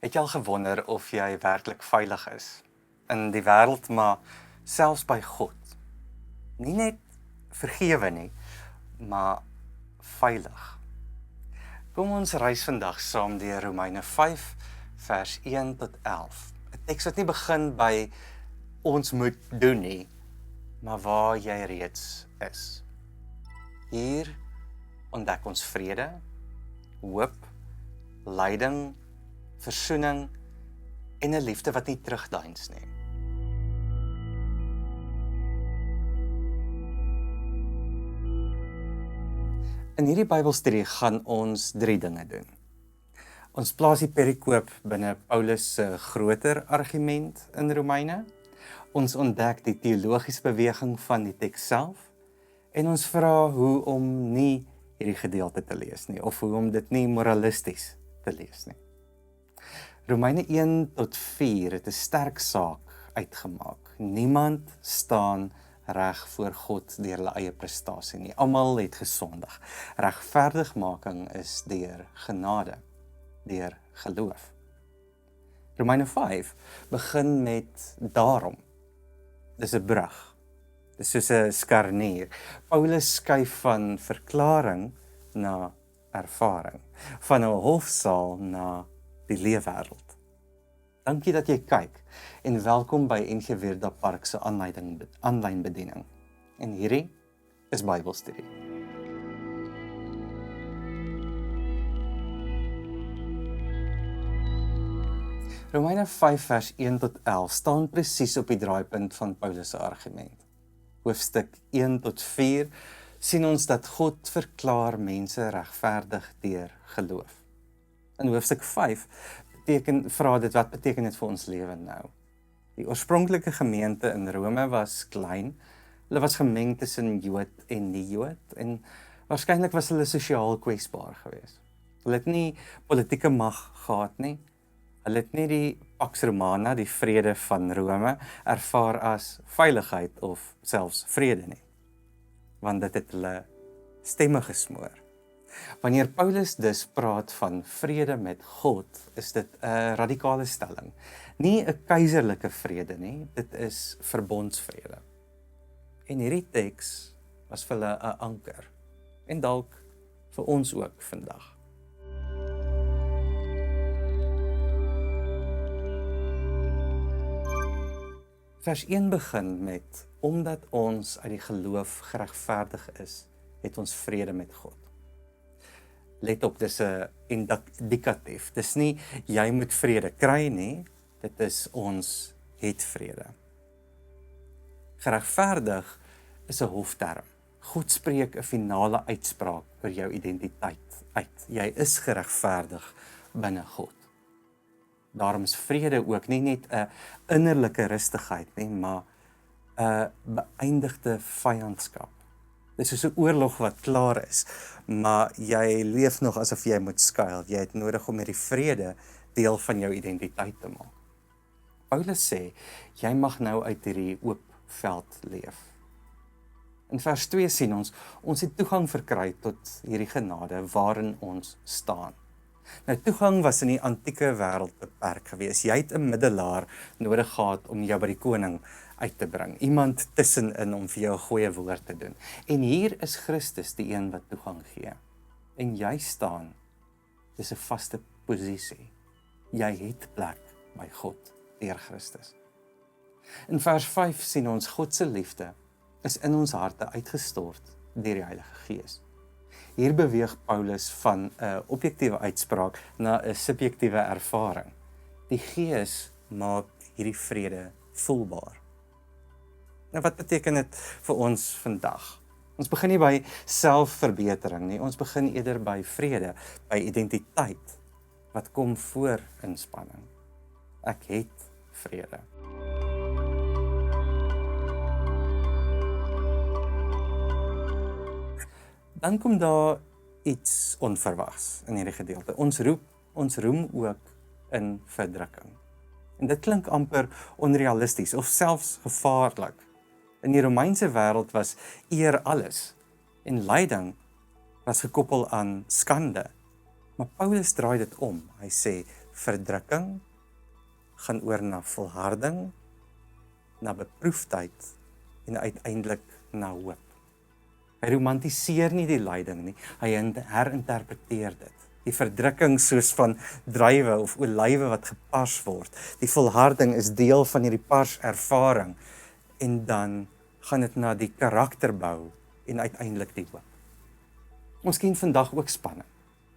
Het jy al gewonder of jy werklik veilig is in die wêreld, maar selfs by God? Nie net vergewe nie, maar veilig. Kom ons reis vandag saam deur Romeine 5 vers 1 tot 11. 'n Teks wat nie begin by ons moet doen nie, maar waar jy reeds is. Hier ontdek ons vrede, hoop, lyding, versoening en 'n liefde wat nie terugdeins nie. In hierdie Bybelstudie gaan ons 3 dinge doen. Ons plaas die perikoop binne Paulus se groter argument in Romeine. Ons ontdek die teologiese beweging van die teks self en ons vra hoe om nie hierdie gedeelte te lees nie of hoe om dit nie moralisties te lees nie. Romeine 1 tot 4 het 'n sterk saak uitgemaak. Niemand staan reg voor God deur hulle eie prestasie nie. Almal het gesondig. Regverdigmaking is deur genade, deur geloof. Romeine 5 begin met daarom. Dis 'n brug. Dis soos 'n skarnier. Paulus skuif van verklaring na ervaring, van 'n hofsaal na die leefwêreld. Dankie dat jy kyk en welkom by NG Weerda Park se aanlyn bediening. En hierdie is Bybelstudie. Romeine 5 vers 1 tot 11 staan presies op die draaipunt van Paulus se argument. Hoofstuk 1 tot 4 sien ons dat God verklaar mense regverdig deur geloof. In hoofstuk 5 vra dit wat beteken dit vir ons lewe nou. Die oorspronklike gemeente in Rome was klein. Hulle was gemeng tussen Jood en nie-Jood en waarskynlik was hulle sosiaal kwesbaar geweest. Hulle het nie politieke mag gehad nie. Hulle het nie die Pax Romana, die vrede van Rome, ervaar as veiligheid of selfs vrede nie. Want dit het hulle stemme gesmoor. Wanneer Paulus dus praat van vrede met God, is dit 'n radikale stelling. Nie 'n keiserlike vrede nie, dit is verbondsvrede. En hierdie teks was vir hulle 'n anker, en dalk vir ons ook vandag. Vers 1 begin met, omdat ons uit die geloof geregverdig is, het ons vrede met God. Let op, dis 'n indikatief. Dis nie, jy moet vrede kry nie, dit is ons het vrede. Geregverdig is 'n hofterm. God spreek 'n finale uitspraak oor jou identiteit uit. Jy is geregverdig binne God. Daarom is vrede ook nie net 'n innerlike rustigheid nie, maar 'n beëindigde vyandskap. Dis soos 'n oorlog wat klaar is, maar jy leef nog asof jy moet skuil. Jy het nodig om hierdie vrede deel van jou identiteit te maak. Paulus sê, jy mag nou uit hierdie oop veld leef. In vers 2 sien ons het toegang verkry tot hierdie genade waarin ons staan. Nou, toegang was in die antieke wêreld beperk geweest. Jy het 'n middelaar nodig gehad om jou by die koning uit te bring. Iemand tussenin om vir jou 'n goeie woord te doen. En hier is Christus die een wat toegang gee. En jy staan, dis 'n vaste posisie. Jy het plek by God deur Christus. In vers 5 sien ons God se liefde is in ons harte uitgestort deur die Heilige Gees. Hier beweeg Paulus van 'n objektiewe uitspraak na 'n subjektiewe ervaring. Die Gees maak hierdie vrede voelbaar. Nou, wat beteken dit vir ons vandag? Ons begin nie by selfverbetering nie, ons begin eerder by vrede, by identiteit, wat kom voor inspanning. Ek het vrede. Dan kom daar iets onverwags in hierdie gedeelte. Ons roem ook in verdrukking. En dit klink amper onrealisties of selfs gevaarlik. In die Romeinse wêreld was eer alles en lyding was gekoppel aan skande. Maar Paulus draai dit om. Hy sê verdrukking gaan oor na volharding, na beproefdheid en uiteindelik na hoop. Hy romantiseer nie die lyding nie, hy herinterpreteer dit. Die verdrukking soos van druiwe of olywe wat gepars word. Die volharding is deel van hierdie parservaring en dan gaan dit na die karakterbou en uiteindelik die hoop. Ons ken vandag ook spanning.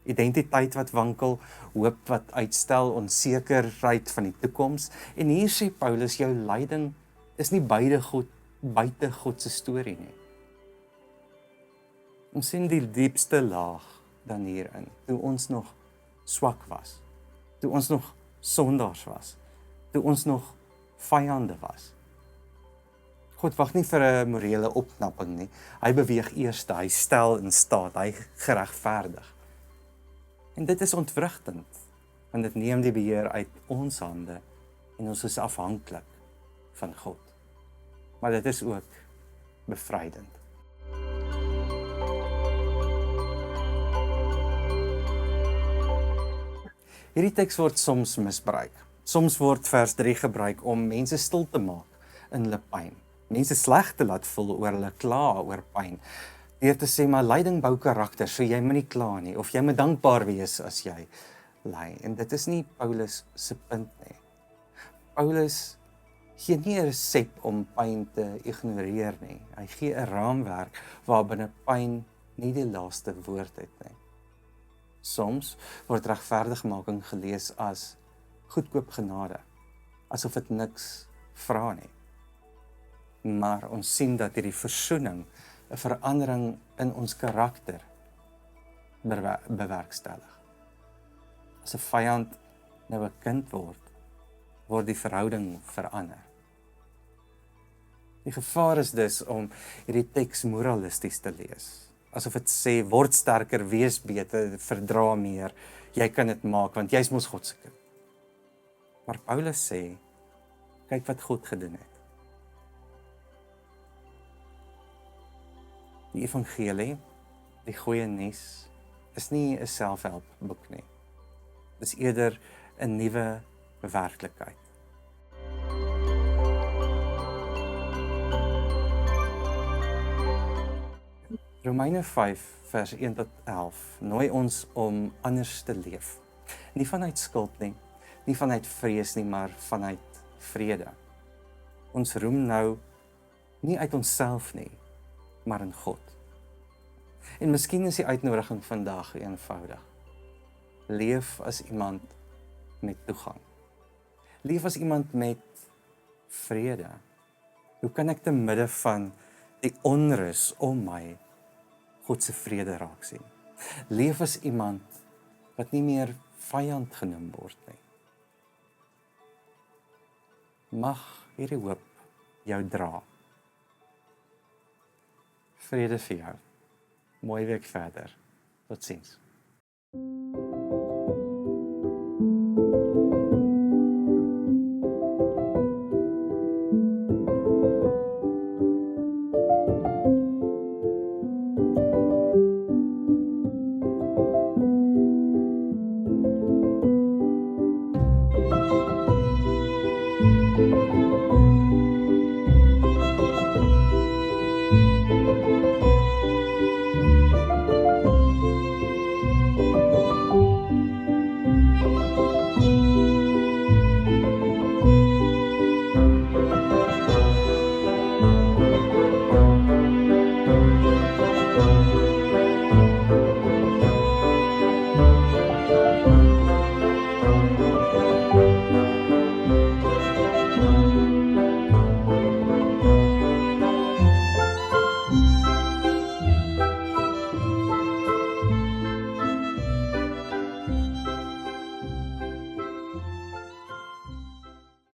Identiteit wat wankel, hoop wat uitstel, onsekerheid van die toekoms. En hier sê Paulus, jou lyding is nie buite God se storie nie. Ons sien die diepste laag dan hierin, toe ons nog swak was, toe ons nog sondaars was, toe ons nog vyande was. God wag nie vir 'n morele opknapping nie, hy beweeg eers, hy stel in staat, hy geregverdig. En dit is ontwrigtend, want dit neem die beheer uit ons hande en ons is afhanklik van God. Maar dit is ook bevrydend. Hierdie teks word soms misbruik. Soms word vers 3 gebruik om mense stil te maak in hulle pyn. Mense sleg te laat voel oor hulle kla oor pyn. Deur te sê, maar lyding bou karakter, so jy moet nie kla nie, of jy moet dankbaar wees as jy ly. En dit is nie Paulus se punt nie. Paulus gee nie 'n resep om pyn te ignoreer nie. Hy gee 'n raamwerk waarbinne pyn nie die laaste woord het nie. Soms word regverdigmaking gelees as goedkoop genade, asof dit niks vra nie. Maar ons sien dat hierdie versoening 'n verandering in ons karakter bewerkstellig. As 'n vyand nou 'n kind word die verhouding verander. Die gevaar is dus om hierdie teks moralisties te lees. Asof dit sê, word sterker, wees beter, verdra meer, jy kan dit maak, want jy's mos God se kind. Maar Paulus sê, kyk wat God gedoen het. Die evangelie, die goeie nuus, is nie 'n selfhelpboek nie. Dis eerder 'n nuwe werklikheid. Romeine 5 vers 1 tot 11 nooi ons om anders te leef. Nie vanuit skuld nie, nie vanuit vrees nie, maar vanuit vrede. Ons roem nou nie uit onsself nie, maar in God. En miskien is die uitnodiging vandag eenvoudig. Leef as iemand met toegang. Leef as iemand met vrede. Hoe kan ek te midde van die onrus om my God se vrede raak sien? Leef as iemand wat nie meer vyand genoem word nie. Mag hierdie hoop jou dra. Vrede vir jou. Mooi week verder. Totsiens.